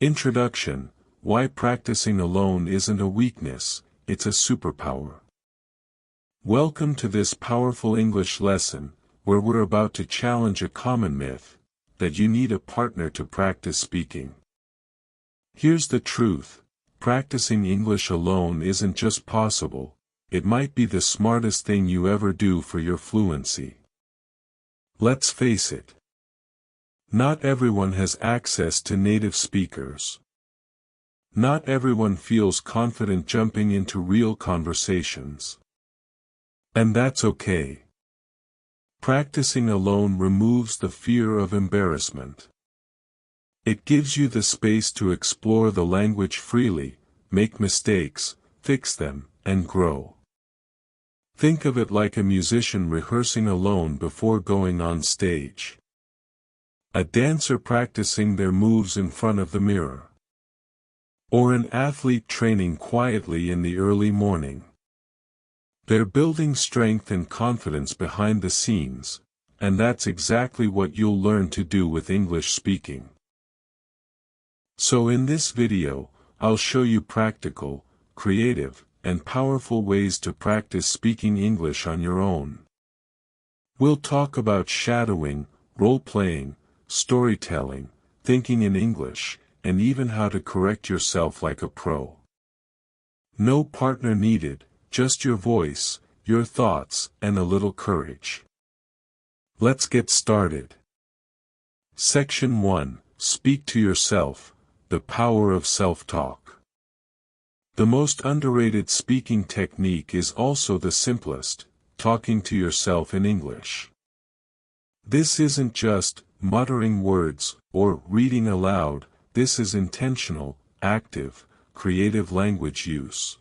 Introduction: Why practicing alone isn't a weakness, it's a superpower. Welcome to this powerful English lesson, where we're about to challenge a common myth, that you need a partner to practice speaking. Here's the truth: practicing English alone isn't just possible, it might be the smartest thing you ever do for your fluency. Let's face it. Not everyone has access to native speakers. Not everyone feels confident jumping into real conversations. And that's okay. Practicing alone removes the fear of embarrassment. It gives you the space to explore the language freely, make mistakes, fix them, and grow. Think of it like a musician rehearsing alone before going on stage. A dancer practicing their moves in front of the mirror. Or an athlete training quietly in the early morning. They're building strength and confidence behind the scenes, and that's exactly what you'll learn to do with English speaking. So in this video, I'll show you practical, creative, and powerful ways to practice speaking English on your own. We'll talk about shadowing, role-playing, storytelling, thinking in English, and even how to correct yourself like a pro. No partner needed, just your voice, your thoughts, and a little courage. Let's get started. Section 1: Speak to yourself, the power of self-talk. The most underrated speaking technique is also the simplest: talking to yourself in English. This isn't just muttering words or reading aloud, this is intentional, active, creative language use.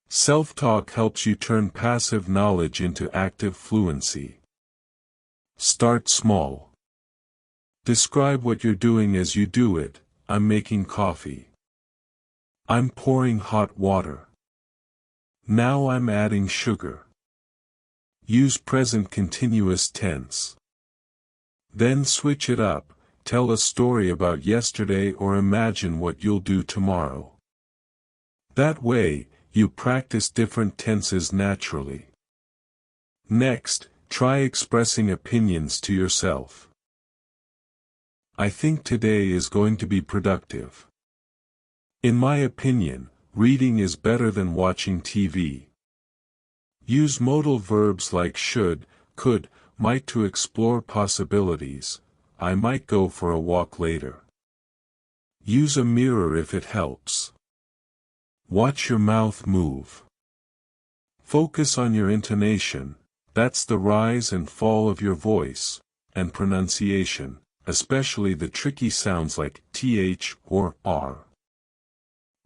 Self-talk helps you turn passive knowledge into active fluency. Start small. Describe what you're doing as you do it. I'm making coffee. I'm pouring hot water. Now I'm adding sugar. Use present continuous tense. Then switch it up, tell a story about yesterday or imagine what you'll do tomorrow. That way, you practice different tenses naturally. Next, try expressing opinions to yourself. I think today is going to be productive. In my opinion, reading is better than watching TV. Use modal verbs like should, could, might to explore possibilities. I might go for a walk later. Use a mirror if it helps. Watch your mouth move. Focus on your intonation, that's the rise and fall of your voice, and pronunciation, especially the tricky sounds like th or r.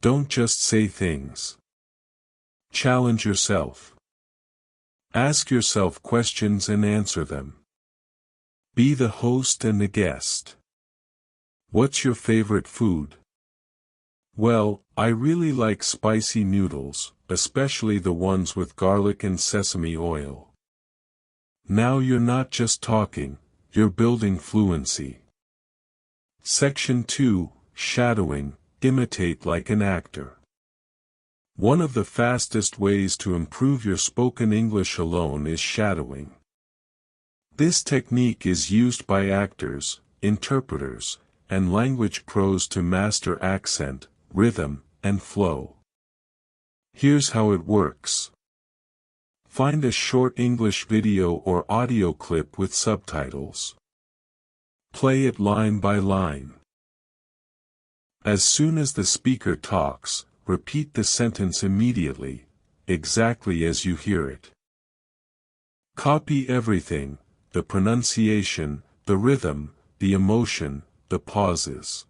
Don't just say things. Challenge yourself. Ask yourself questions and answer them. Be the host and the guest. What's your favorite food? Well, I really like spicy noodles, especially the ones with garlic and sesame oil. Now you're not just talking, you're building fluency. Section 2: Shadowing. Imitate like an actor. One of the fastest ways to improve your spoken English alone is shadowing. This technique is used by actors, interpreters, and language pros to master accent, rhythm, and flow. Here's how it works. Find a short English video or audio clip with subtitles. Play it line by line. As soon as the speaker talks, repeat the sentence immediately, exactly as you hear it. Copy everything: the pronunciation, the rhythm, the emotion, the pauses.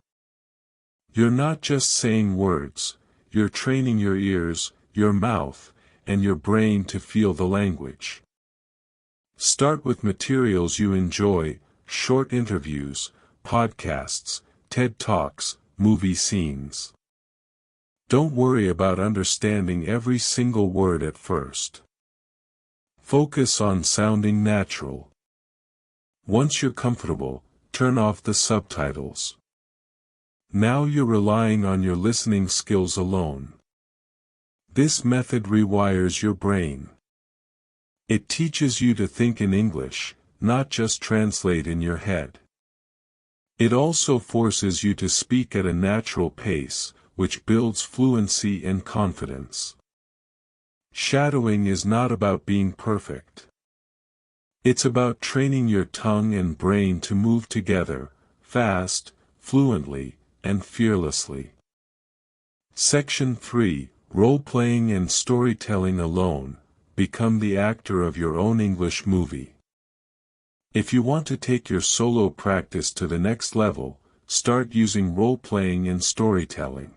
You're not just saying words, you're training your ears, your mouth, and your brain to feel the language. Start with materials you enjoy: short interviews, podcasts, TED Talks, movie scenes. Don't worry about understanding every single word at first. Focus on sounding natural. Once you're comfortable, turn off the subtitles. Now you're relying on your listening skills alone. This method rewires your brain. It teaches you to think in English, not just translate in your head. It also forces you to speak at a natural pace, which builds fluency and confidence. Shadowing is not about being perfect. It's about training your tongue and brain to move together, fast, fluently, and fearlessly. Section 3, Role-Playing and Storytelling Alone. Become the actor of your own English movie. If you want to take your solo practice to the next level, start using role-playing and storytelling.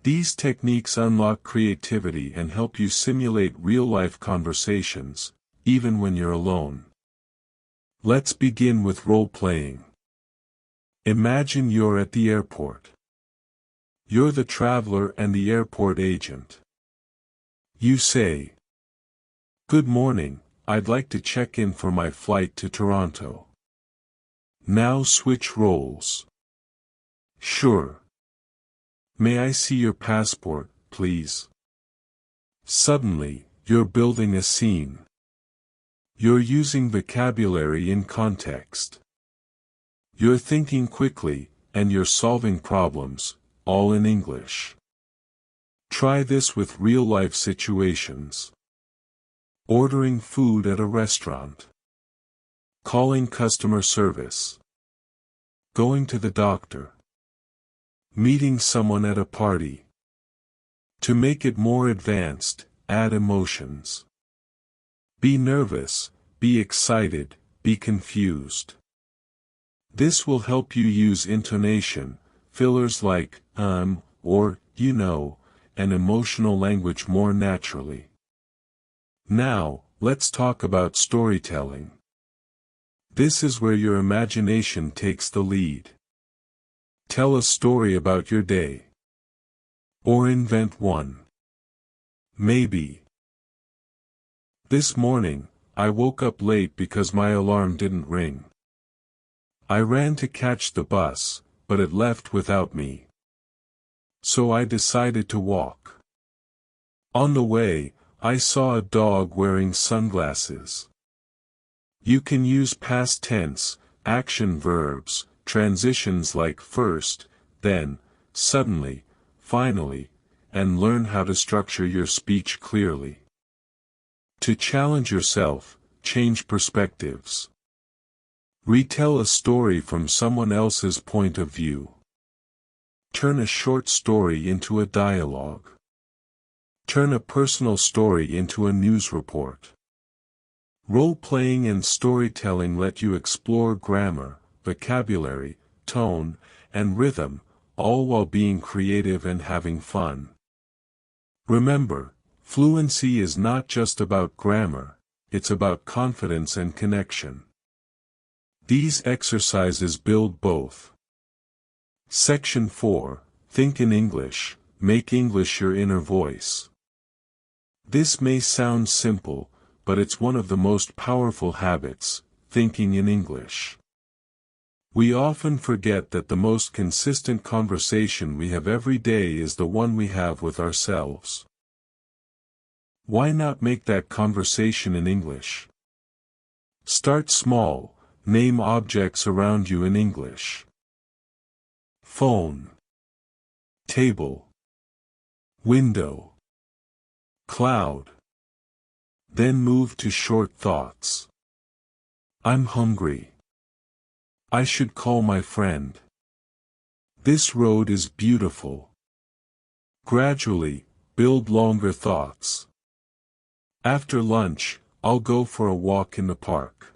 These techniques unlock creativity and help you simulate real-life conversations, even when you're alone. Let's begin with role-playing. Imagine you're at the airport. You're the traveler and the airport agent. You say, "Good morning, I'd like to check in for my flight to Toronto." Now switch roles. "Sure. May I see your passport, please?" Suddenly, you're building a scene. You're using vocabulary in context. You're thinking quickly, and you're solving problems, all in English. Try this with real-life situations. Ordering food at a restaurant. Calling customer service. Going to the doctor. Meeting someone at a party. To make it more advanced, add emotions. Be nervous, be excited, be confused. This will help you use intonation, fillers like or you know, and emotional language more naturally. Now, let's talk about storytelling. This is where your imagination takes the lead. Tell a story about your day. Or invent one. Maybe. This morning, I woke up late because my alarm didn't ring. I ran to catch the bus, but it left without me. So I decided to walk. On the way, I saw a dog wearing sunglasses. You can use past tense, action verbs, transitions like first, then, suddenly, finally, and learn how to structure your speech clearly. To challenge yourself, change perspectives. Retell a story from someone else's point of view. Turn a short story into a dialogue. Turn a personal story into a news report. Role-playing and storytelling let you explore grammar, vocabulary, tone, and rhythm, all while being creative and having fun. Remember, fluency is not just about grammar, it's about confidence and connection. These exercises build both. Section 4, Think in English, Make English your inner voice. This may sound simple, but it's one of the most powerful habits, thinking in English. We often forget that the most consistent conversation we have every day is the one we have with ourselves. Why not make that conversation in English? Start small, name objects around you in English. Phone. Table. Window. Cloud. Then move to short thoughts. I'm hungry. I should call my friend. This road is beautiful. Gradually, build longer thoughts. After lunch, I'll go for a walk in the park.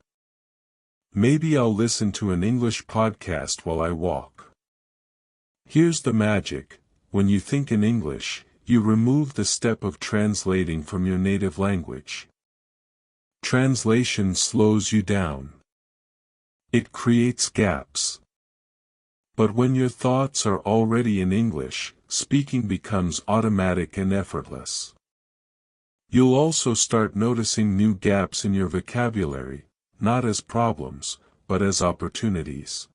Maybe I'll listen to an English podcast while I walk. Here's the magic: when you think in English, you remove the step of translating from your native language. Translation slows you down. It creates gaps. But when your thoughts are already in English, speaking becomes automatic and effortless. You'll also start noticing new gaps in your vocabulary, not as problems, but as opportunities.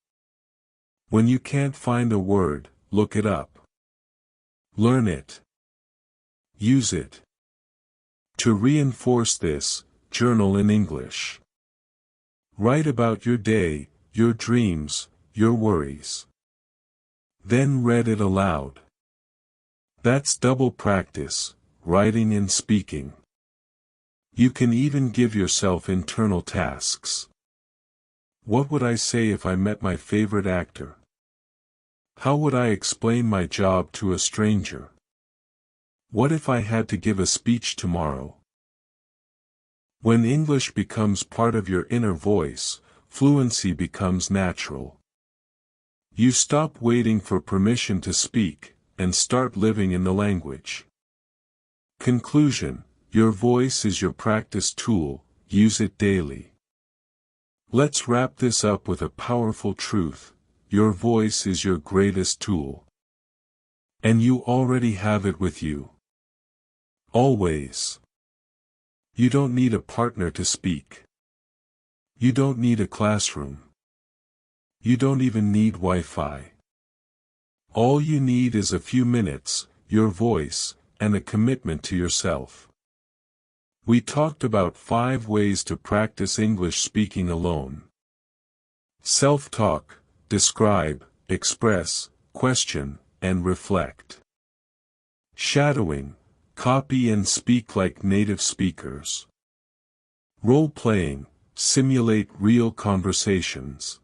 When you can't find a word, look it up. Learn it. Use it. To reinforce this, journal in English. Write about your day, your dreams, your worries. Then read it aloud. That's double practice, writing and speaking. You can even give yourself internal tasks. What would I say if I met my favorite actor? How would I explain my job to a stranger? What if I had to give a speech tomorrow? When English becomes part of your inner voice, fluency becomes natural. You stop waiting for permission to speak, and start living in the language. Conclusion: your voice is your practice tool, use it daily. Let's wrap this up with a powerful truth: your voice is your greatest tool. And you already have it with you. Always. You don't need a partner to speak. You don't need a classroom. You don't even need Wi-Fi. All you need is a few minutes, your voice, and a commitment to yourself. We talked about 5 ways to practice English speaking alone. Self-talk: describe, express, question, and reflect. Shadowing: copy and speak like native speakers. Role-playing: simulate real conversations.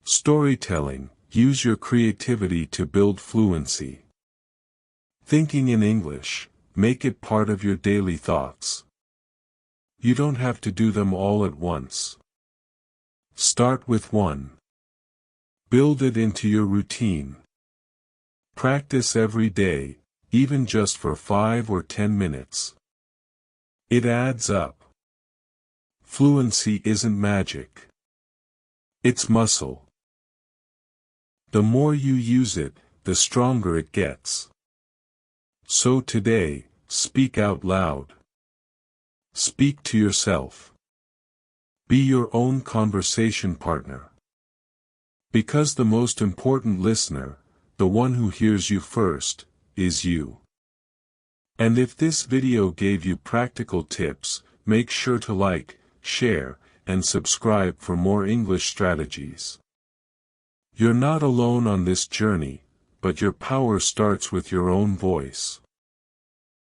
Storytelling: use your creativity to build fluency. Thinking in English: make it part of your daily thoughts. You don't have to do them all at once. Start with one. Build it into your routine. Practice every day, even just for 5 or 10 minutes. It adds up. Fluency isn't magic. It's muscle. The more you use it, the stronger it gets. So today, speak out loud. Speak to yourself. Be your own conversation partner. Because the most important listener, the one who hears you first, is you. And if this video gave you practical tips, make sure to like, share, and subscribe for more English strategies. You're not alone on this journey, but your power starts with your own voice.